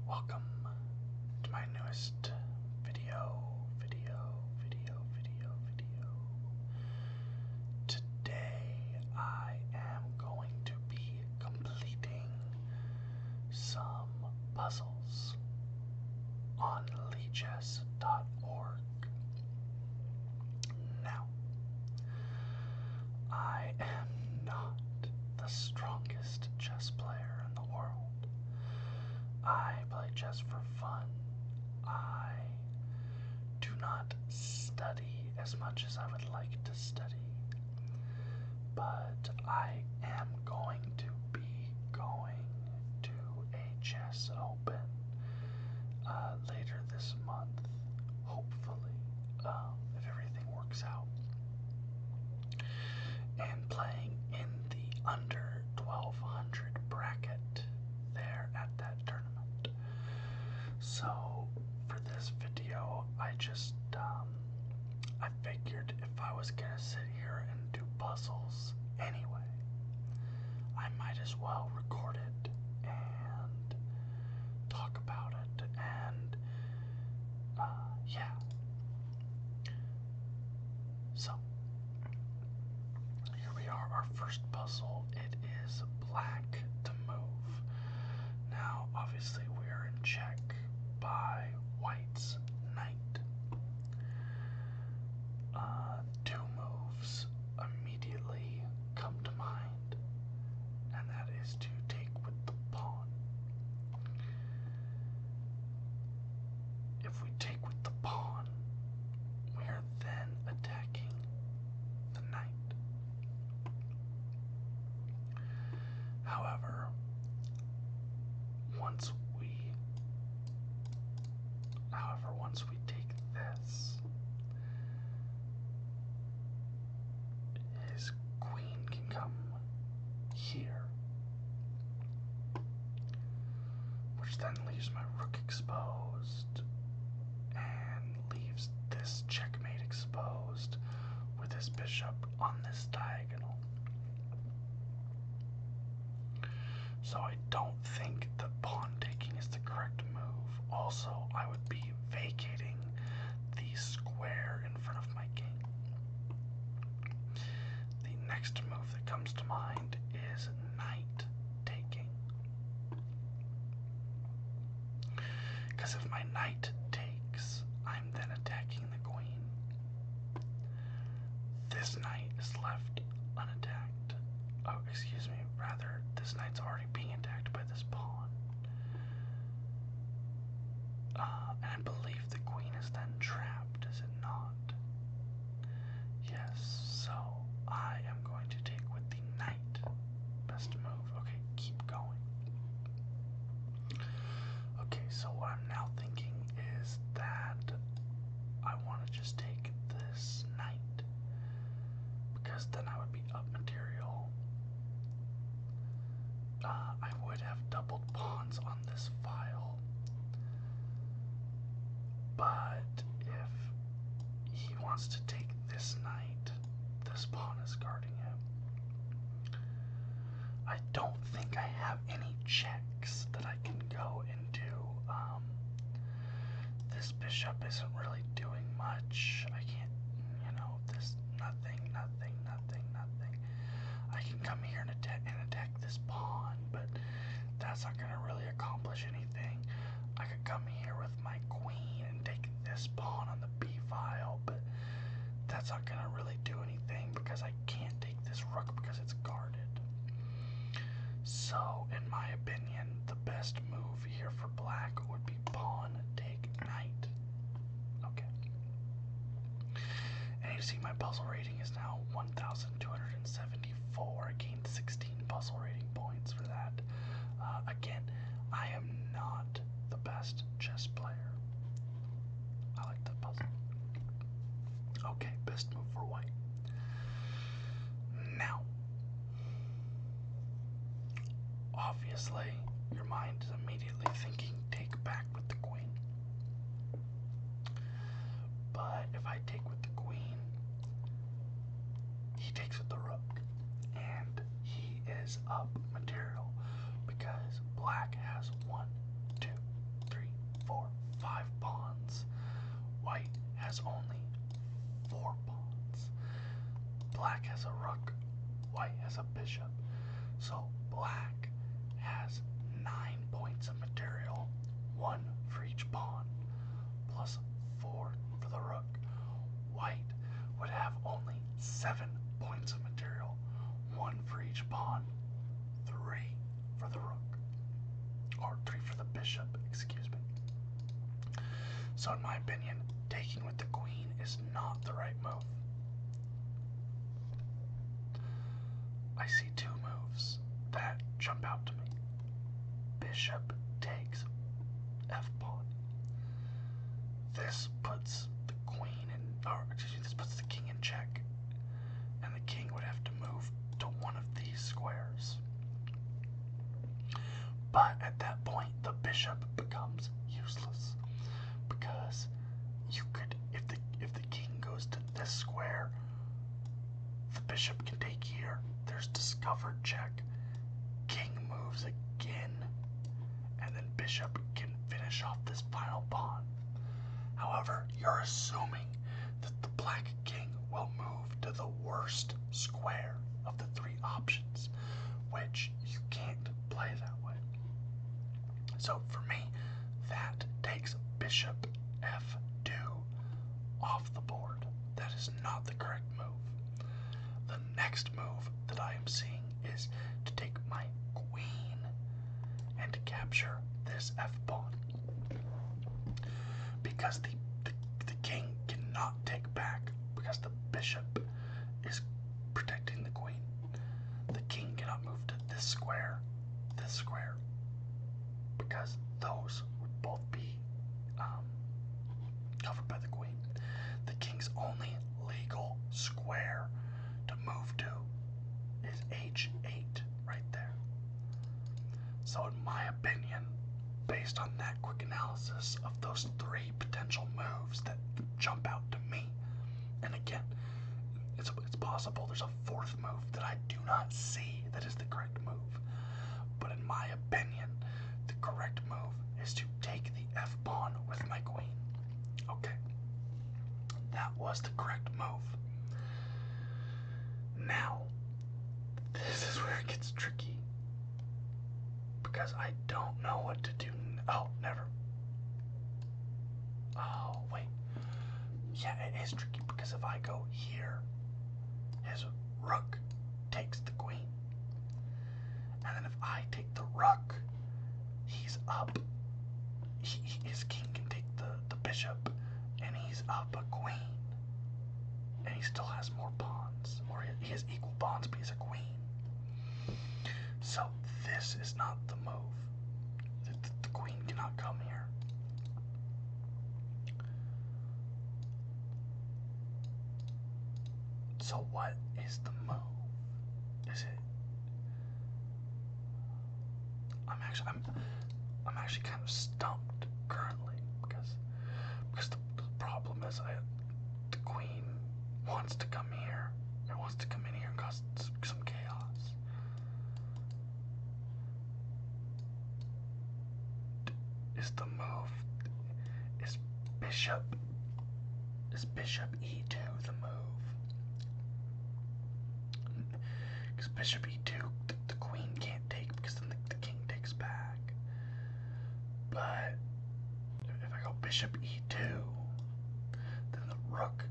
Welcome to my newest video. Today I am going to be completing some puzzles on lichess.org. Now, I am not the strongest chess player in the world. I play chess for fun. I do not study as much as I would like to study. But I am going to be going to a chess open later this month, hopefully, if everything works out. And playing in the under 1200 bracket there at that tournament. So for this video, I figured if I was gonna sit here and do puzzles anyway, I might as well record it and talk about it, and yeah. So here we are, our first puzzle. It is black to move. Now obviously we are in check by white's knight. Two moves immediately come to mind, and that is to take with the pawn. If we take with the pawn, we are then attacking the knight. However, once we take this, his queen can come here, which then leaves my rook exposed and leaves this checkmate exposed with his bishop on this diagonal. So I don't think that pawn taking is the correct move. Also, I would be vacating the square in front of my king. The next move that comes to mind is knight taking. Because if my knight takes, I'm then attacking the queen. This knight is left unattacked. Oh, excuse me, rather, this knight's already being attacked by this pawn. And I believe the queen is then trapped, is it not? Yes, so I am going to take with the knight. Best move. Okay, keep going. Okay, so what I'm now thinking is that I want to just take this knight, because then I would be up material. I would have doubled pawns on this file, but if he wants to take this knight, this pawn is guarding him. I don't think I have any checks that I can go into. This bishop isn't really doing much. I can't, this nothing. I can come here and attack this pawn, but that's not going to really accomplish anything. I could come here with my queen and take this pawn on the b file, but that's not going to really do anything because I can't take this rook because it's guarded. So, in my opinion, the best move here for black would be pawn take knight. Okay. And you see my puzzle rating is now 1,274. I gained 16 puzzle rating points for that. Again, I am not the best chess player. I like that puzzle. Okay, best move for white. Now, obviously, your mind is immediately thinking take back with the queen. But if I take with the queen, he takes with the rook, and he is up material because black has 1, 2, 4, 5 pawns. White has only 4 pawns. Black has a rook, white has a bishop. So black has 9 points of material, 1 for each pawn, plus 4 for the rook. White would have only 7 points of material, 1 for each pawn, 3 for the rook, or 3 for the bishop, excuse me. So in my opinion, taking with the queen is not the right move. I see 2 moves that jump out to me. Bishop takes f-pawn. This puts the queen in, or excuse me, this puts the king in check, and the king would have to move to one of these squares. But at that point, the bishop becomes useless, because you could, if the king goes to this square, the bishop can take here. There's discovered check. King moves again, and then bishop can finish off this final pawn. However, you're assuming that the black king will move to the worst square of the 3 options, which you can't play that way. So for me, that takes bishop f2 off the board. That is not the correct move. The next move that I am seeing is to take my queen and to capture this f-pawn. Because the king cannot take back, because the bishop is protecting the queen. The king cannot move to this square, because those would both be covered by the queen. The king's only legal square to move to is h8 right there. So in my opinion, based on that quick analysis of those 3 potential moves that jump out to me, and again, it's possible there's a 4th move that I do not see that is the correct move, but in my opinion, the correct move is to take the f-pawn with my queen. Okay, that was the correct move. Now, this is where it gets tricky, because I don't know what to do. Oh, never. Oh, wait. Yeah, it is tricky, because if I go here, his rook takes the queen. And then if I take the rook, he's up. His king can take the bishop, and he's up a queen. And he still has more pawns, or he has equal pawns, but he's a queen. So this is not the move. The queen cannot come here. So what is the move? Is it? I'm actually kind of stumped currently, because the problem is the queen wants to come here. It wants to come in here and cause some chaos. Is the move, is bishop e2 the move? Because bishop e2, the queen can't take, because then the king takes back. But if I go bishop e2, then the rook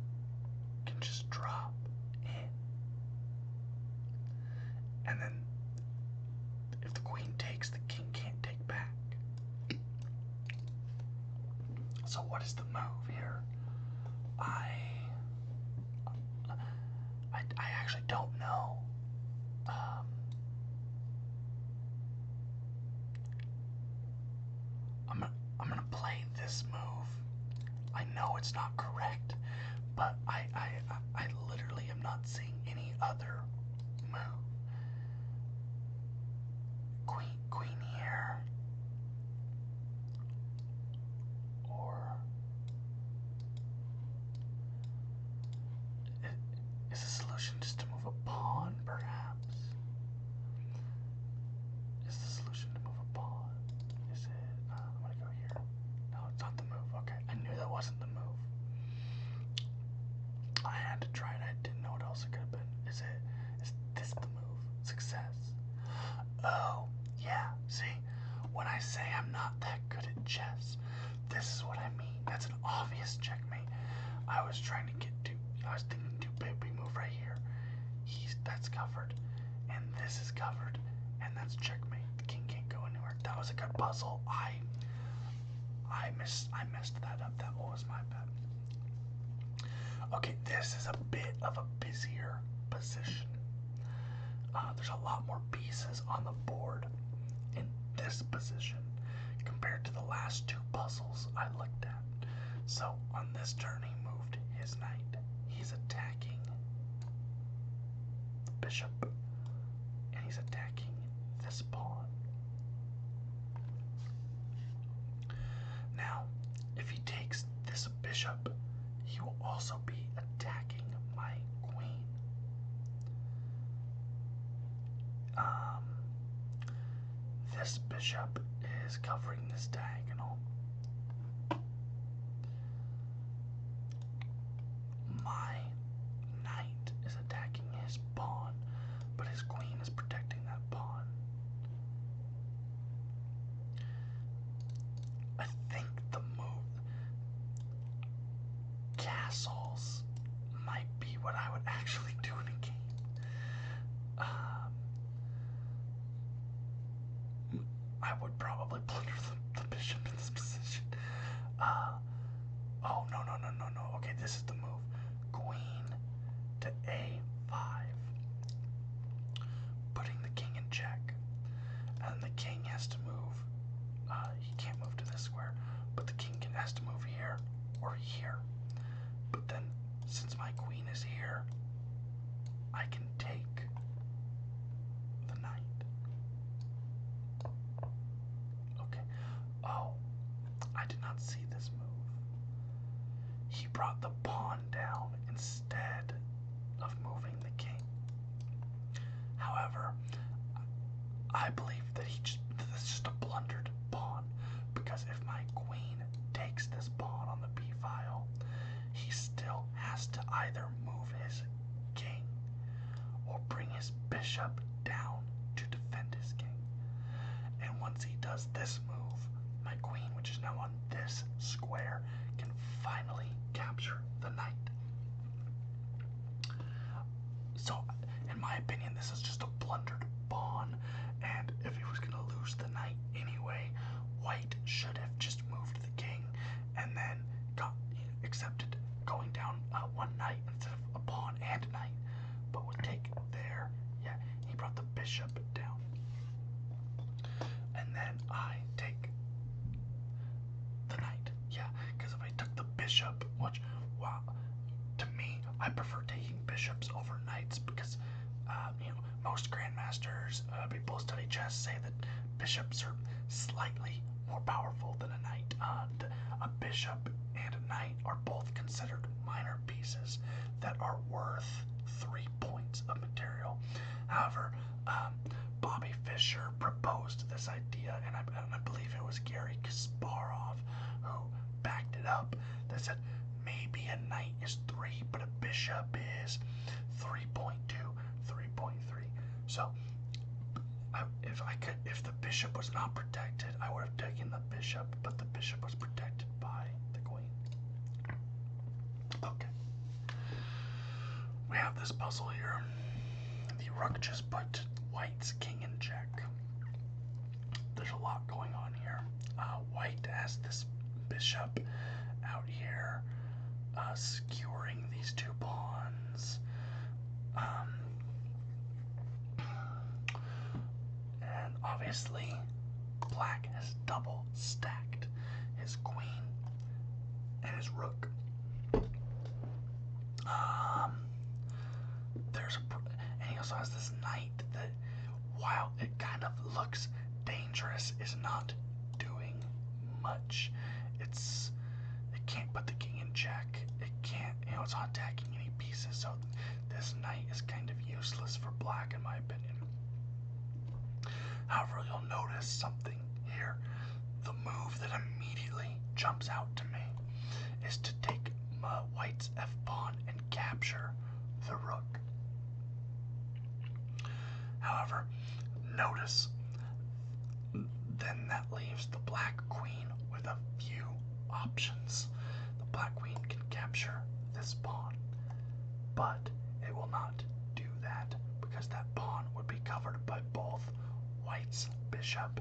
can just drop in. And then if the queen takes, the king can't take back. So what is the move here? I actually don't know. I'm gonna play this move. I know it's not correct, but I literally am not seeing any other move. Queen here, or is the solution just to move a pawn, perhaps? Is the solution to move a pawn? Is it? I'm gonna go here. No, I say I'm not that good at chess, this is what I mean. That's an obvious checkmate. I was thinking do baby move right here. That's covered, and this is covered, and that's checkmate. The king can't go anywhere. That was a good puzzle. I messed that up. That was my bad. Okay, this is a bit of a busier position. There's a lot more pieces on the board in this position compared to the last two puzzles I looked at. So on this turn he moved his knight. He's attacking the bishop, and he's attacking this pawn. Now, if he takes this bishop, he will also be attacking my queen. This bishop is covering this diagonal. My knight is attacking his pawn, but his queen is protecting that pawn. I think the move castles might be what I would actually do in a game. I would probably plunder the bishop in this position. Oh, no. Okay, this is the move. Queen to a5. Putting the king in check. And the king has to move. He can't move to this square, but the king has to move here or here. But then, since my queen is here, I can take the knight. Okay. Oh, I did not see this move. He brought the pawn down instead of moving the king. However, I believe that that's just a blundered pawn, because if my queen takes this pawn on the b file, he still has to either move his king or bring his bishop down to defend his king. And once he does this move, my queen, which is now on this square, can finally capture the knight. So, in my opinion, this is just a blundered pawn, and if he was going to lose the knight anyway, white should have just moved the king and then accepted going down one knight instead of a pawn and a knight, but would take there. Yeah, he brought the bishop down, and then I take the knight. Yeah, because if I took the bishop, which, wow, to me, I prefer taking bishops over knights because, most grandmasters, people who study chess, say that bishops are slightly more powerful than a knight. A bishop and a knight are both considered minor pieces that are worth 3 points of material. However, Bobby Fischer proposed this idea, and I believe it was Gary Kasparov who backed it up. That said, maybe a knight is 3, but a bishop is 3.2, 3.3. So, if the bishop was not protected, I would have taken the bishop, but the bishop was protected by the queen. Okay. We have this puzzle here. The rook just put white's king in check. There's a lot going on here. White has this bishop out here, skewering these two pawns. And obviously, black has double stacked his queen and his rook. And he also has this knight that, while it kind of looks dangerous, is not doing much. It can't put the king in check. It can't, it's not attacking any pieces. So this knight is kind of useless for black, in my opinion. However, you'll notice something here. The move that immediately jumps out to me is to take white's f-pawn and capture the rook. However, notice then that leaves leaves the black queen with a few options. The black queen can capture this pawn, but it will not do that because that pawn would be covered by both white's bishop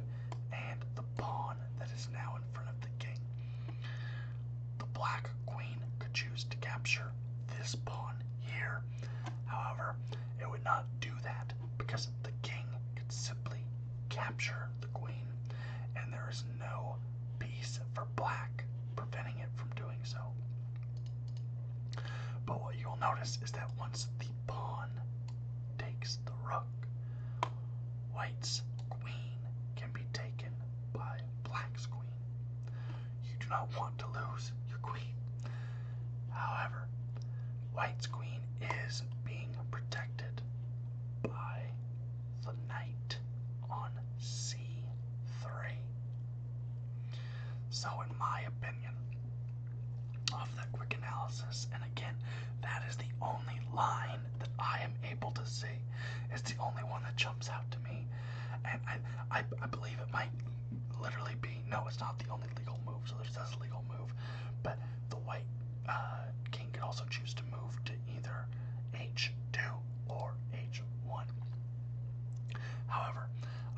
and the pawn that is now in front of the king. The black queen could choose to capture this pawn here. However, it would not do that because the king could simply capture the queen, and there is no piece for black preventing it from doing so. But what you'll notice is that once the pawn takes the rook, white's queen can be taken by black's queen. You do not want to lose your queen. However, white's queen is being protected by the knight on c3. So in my opinion, off that quick analysis, and again, that is the only line that I am able to see. It's the only one that jumps out to me. And I believe it might literally be, no, it's not the only legal move, so there's this legal move, but the white king could also choose to move to either h2 or h1. However,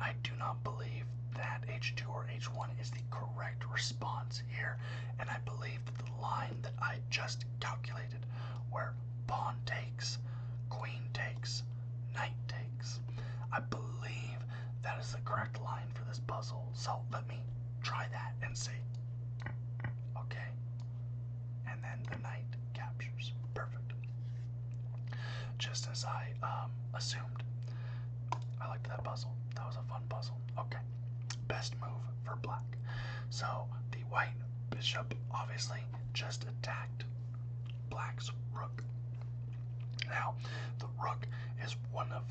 I do not believe that h2 or h1 is the correct response here, and I believe that the line that I just calculated, where pawn takes, queen takes, knight takes, I believe that is the correct line for this puzzle. So let me try that and see. Okay, and then the knight captures. Perfect. Just as I assumed. I liked that puzzle. That was a fun puzzle. Okay, best move for black. So the white bishop obviously just attacked black's rook. Now, the rook is one of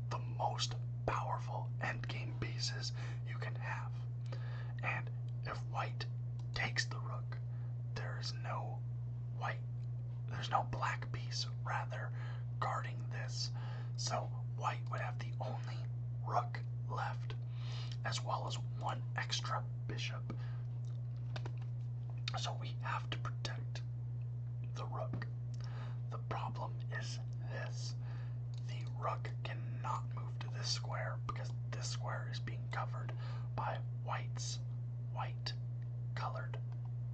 the most powerful endgame pieces you can have. And if white takes the rook, there's no black piece rather guarding this. So white would have the only rook left, as well as one extra bishop. So we have to protect the rook. The problem is this. The rook cannot move to this square because this square is being covered by white's white colored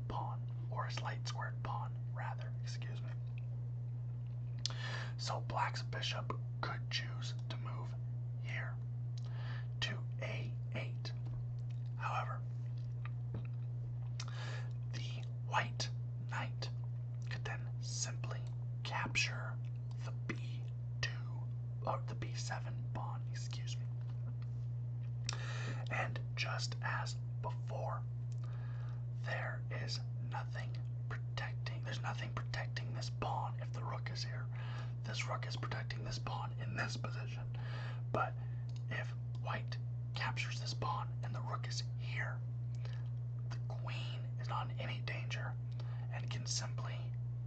pawn, or his light squared pawn rather, excuse me. So black's bishop could choose to move here to a8. However, the white knight could then simply capture the b2 or the b7 pawn, excuse me. And just as before, there's nothing protecting this pawn if the rook is here. This rook is protecting this pawn in this position. But if white captures this pawn and the rook is here, the queen is not in any danger and can simply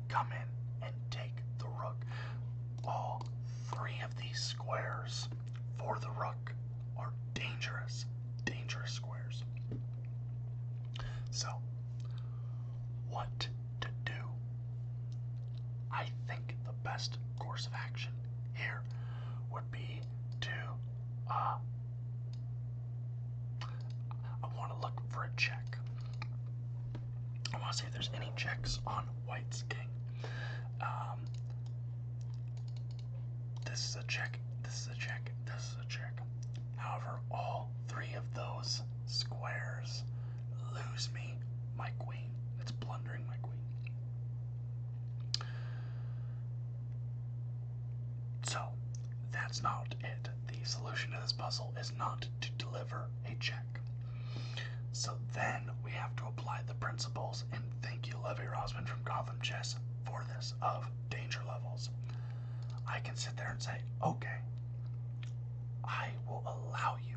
come in and take the rook. All three of these squares for the rook are dangerous squares. So, what to do? I think the best course of action here would be to I want to look for a check. I want to see if there's any checks on white's king. This is a check, this is a check, this is a check. However, all three of those squares lose me my queen. It's plundering my queen. So, that's not it. The solution to this puzzle is not to deliver a check. So then we have to apply the principles, and thank you Levy Rosman from Gotham Chess for this, of danger levels. I can sit there and say, okay, I will allow you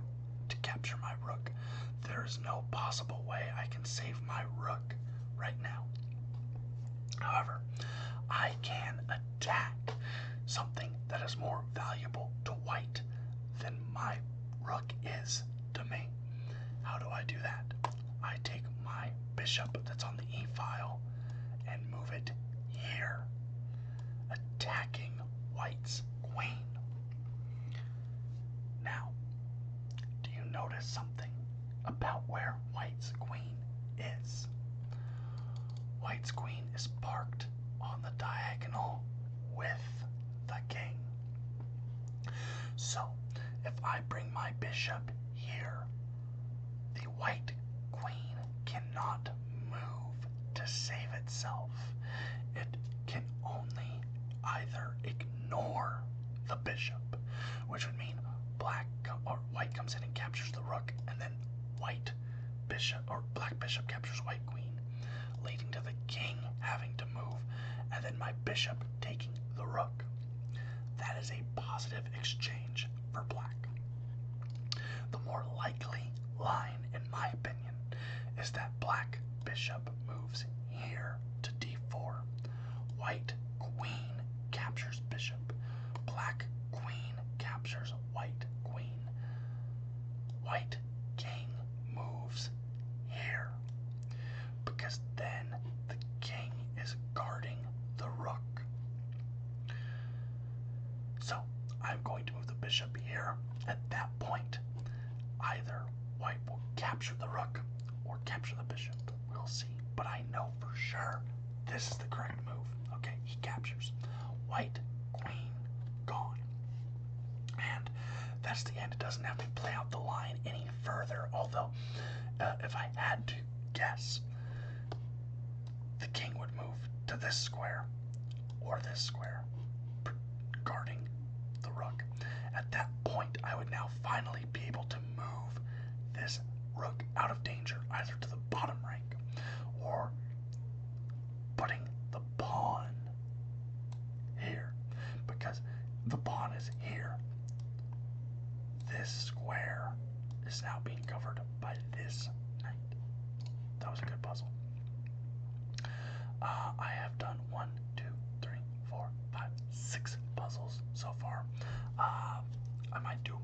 to capture my rook. There is no possible way I can save my rook right now. However, I can attack something that is more valuable to white than my rook is to me. How do I do that? bishop that's on the e file and move it here, attacking white's queen. Now, do you notice something about where white's queen is? White's queen is parked on the diagonal with the king. So, if I bring my bishop here, the white queen cannot move to save itself. It can only either ignore the bishop, which would mean white comes in and captures the rook, and then black bishop captures white queen, leading to the king having to move, and then my bishop taking the rook. That is a positive exchange for black. The more likely line, in my opinion, is that black bishop moves here to d4. White queen captures bishop. Black queen captures white queen. White king moves here, because then the king is guarding the rook. So I'm going to move the bishop here. At that point, either white will capture the rook or capture the bishop. We'll see. But I know for sure this is the correct move. Okay, he captures. White queen gone. And that's the end. It doesn't have to play out the line any further. Although, if I had to guess, the king would move to this square or this square, guarding the rook. At that point, I would now finally be able to move this rook out of danger, either to the bottom rank or putting the pawn here, because the pawn is here. This square is now being covered by this knight. That was a good puzzle. I have done 1, 2, 3, 4, 5, 6 puzzles so far. I might do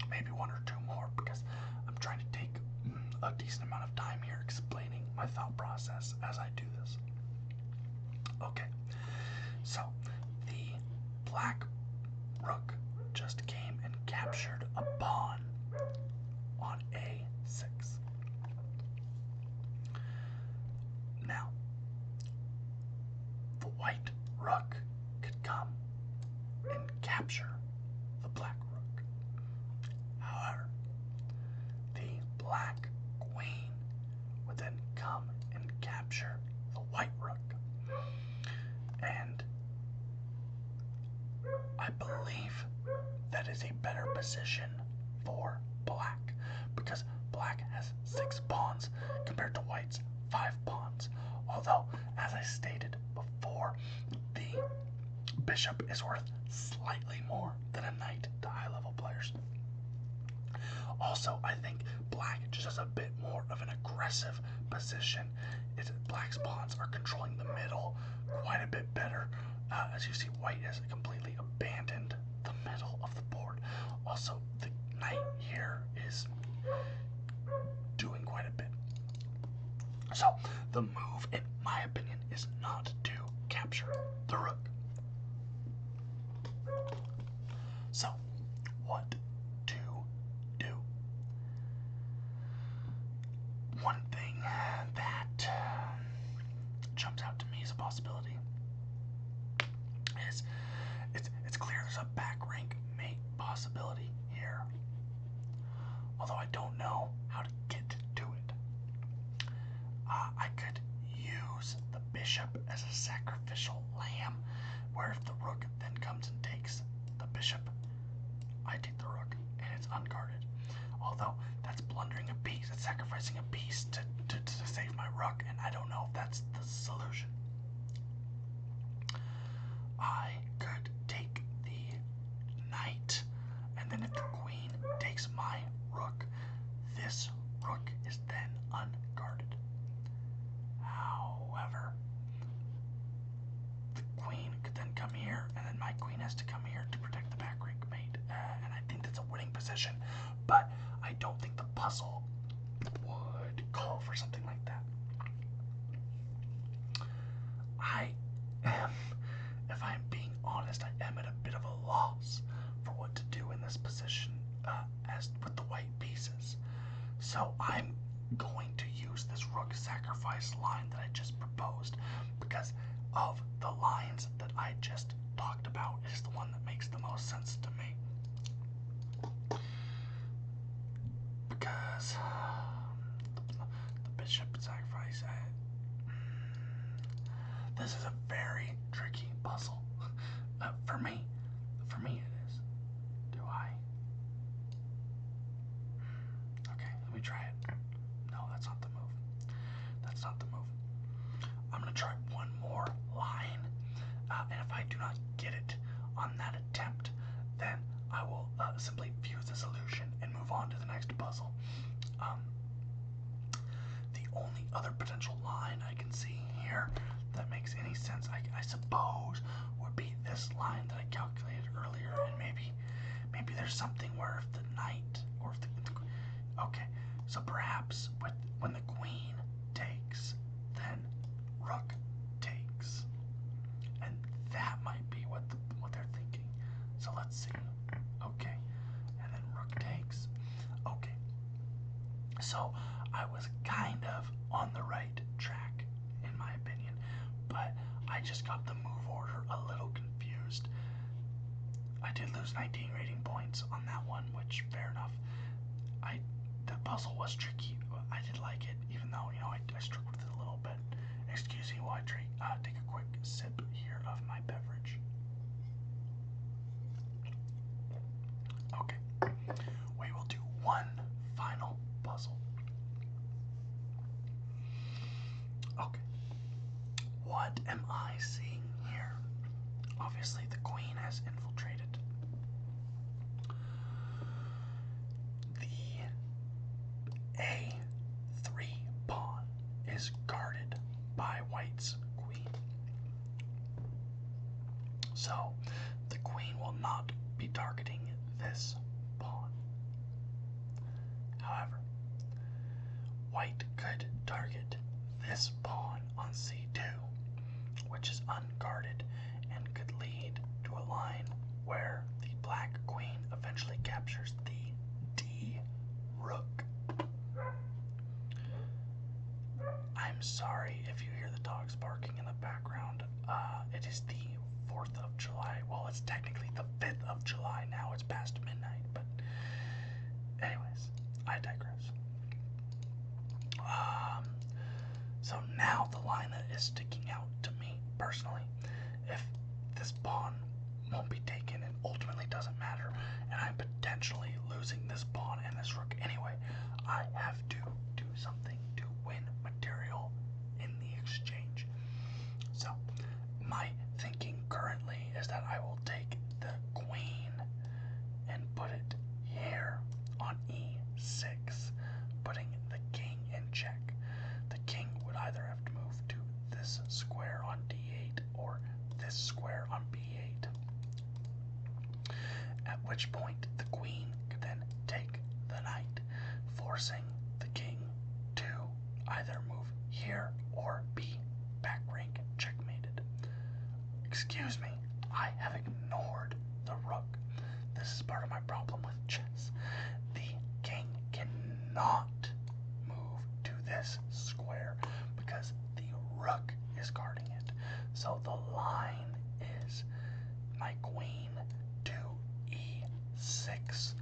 maybe 1 or 2 more, because I'm trying to take a decent amount of time here explaining my thought process as I do this. Okay, so the black rook just came and captured a pawn on a6. Now, the white rook could come and capture the black rook. However, the black queen would then come and capture the white rook. And I believe that is a better position for black, because black has 6 pawns compared to white's 5 pawns. Although, as I stated before, the bishop is worth slightly more than a knight to high-level players. Also, I think black just has a bit more of an aggressive position. Black's pawns are controlling the middle quite a bit better. As you see, white has completely abandoned the middle of the board. Also, the knight here is doing quite a bit. So, the move, in my opinion, is not to capture the rook. So, what to do? One thing that jumps out to me as a possibility is it's clear there's a back rank mate possibility here. Although I don't know how to get to it. I could use the bishop as a sacrificial lamb, where if the rook then comes and takes the bishop, I take the rook and it's unguarded. Although that's blundering a piece, it's sacrificing a piece to save my rook, and I don't know if that's the solution. I could take the knight, and then if the queen takes my rook, this rook is then unguarded. However, the queen could then come here, and then my queen has to come here to protect the back rank mate, and I think that's a winning position, but I don't think the puzzle would call for something like that. I am, if I'm being honest, I am at a bit of a loss for what to do in this position as with the white pieces. So I'm going to use this rook sacrifice line that I just proposed because of the lines that I just talked about. It is the one that makes the most sense to me. Because the bishop sacrifice, this is a very tricky puzzle. For me. For me it is. Do I? Okay, let me try it. No, that's not the move. That's not the move. I'm going to try one more line. And if I do not get it on that attempt, then I will simply view the solution and move on to the next puzzle. The only other potential line I can see here that makes any sense, I suppose, would be this line that I calculated earlier, and maybe there's something where if the knight or if the okay, so perhaps when the queen takes, then rook takes, and that might be what they're thinking. So let's see. Okay, and then rook takes. Okay, so I was kind of on the right track, in my opinion, but I just got the move order a little confused. I did lose 19 rating points on that one, which fair enough. The puzzle was tricky. I did like it, even though I struggled with it a little bit. Excuse me while I take a quick sip here of my beverage. Okay, we will do one final puzzle. Okay, what am I seeing here? Obviously, the queen has infiltrated. The A3 pawn is guarded by white's queen. So, the queen will not be targeting this pawn. However, white could target this pawn on c2, which is unguarded and could lead to a line where the black queen eventually captures the D rook. I'm sorry if you hear the dogs barking in the background. It is the 4th of July. Well, it's technically the 5th of July now. It's past midnight, but anyways, I digress. So now the line that is sticking out to me personally, if this pawn won't be taken and ultimately doesn't matter, and I'm potentially losing this pawn and this rook anyway, I have to do something to win material in the exchange. So my thinking currently is that I will take the queen and put it here on e6, putting the king in check. The king would either have to move to this square on d8 or this square on b8, at which point the queen could then take the knight, forcing the king to either move here or be back rank checkmated. Excuse me, I have ignored the rook. This is part of my problem with chess. The king cannot move to this square because the rook is guarding it. So the line is my queen to e6.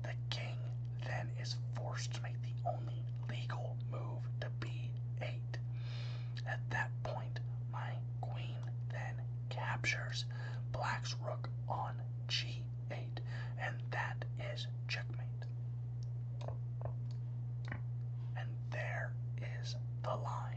The king then is forced to make the only legal move to b8. At that point, my queen then captures black's rook on g8, and that is checkmate. And there is the line.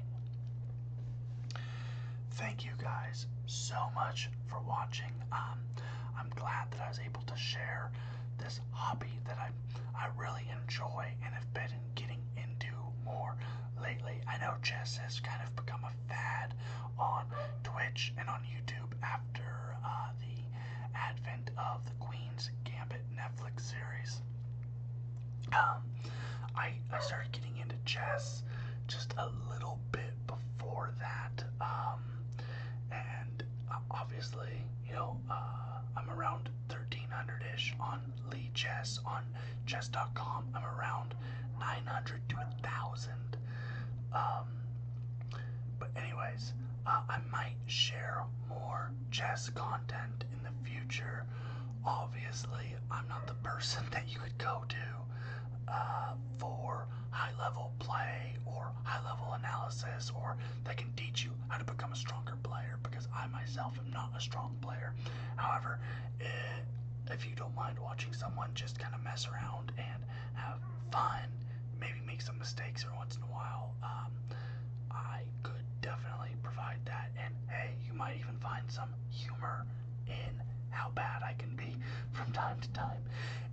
Thank you guys so much for watching. I'm glad that I was able to share this hobby that I really enjoy and have been getting into more lately. I know chess has kind of become a fad on Twitch and on YouTube after the advent of the Queen's Gambit Netflix series. I started getting into chess just a little bit before that, finish on Lichess on chess.com. I'm around 900 to 1,000. But anyways, I might share more chess content in the future. Obviously, I'm not the person that you would go to for high-level play or high-level analysis, or that can teach you how to become a stronger player, because I myself am not a strong player. However, if you don't mind watching someone just kind of mess around and have fun, maybe make some mistakes every once in a while, I could definitely provide that. And hey, you might even find some humor in how bad I can be from time to time.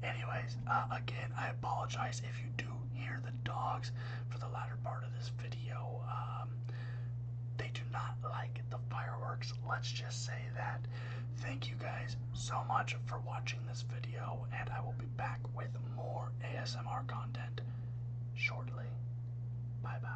Anyways, again, I apologize if you do hear the dogs for the latter part of this video. They do not like the fireworks, let's just say that. Thank you guys so much for watching this video, and I will be back with more ASMR content shortly. Bye bye.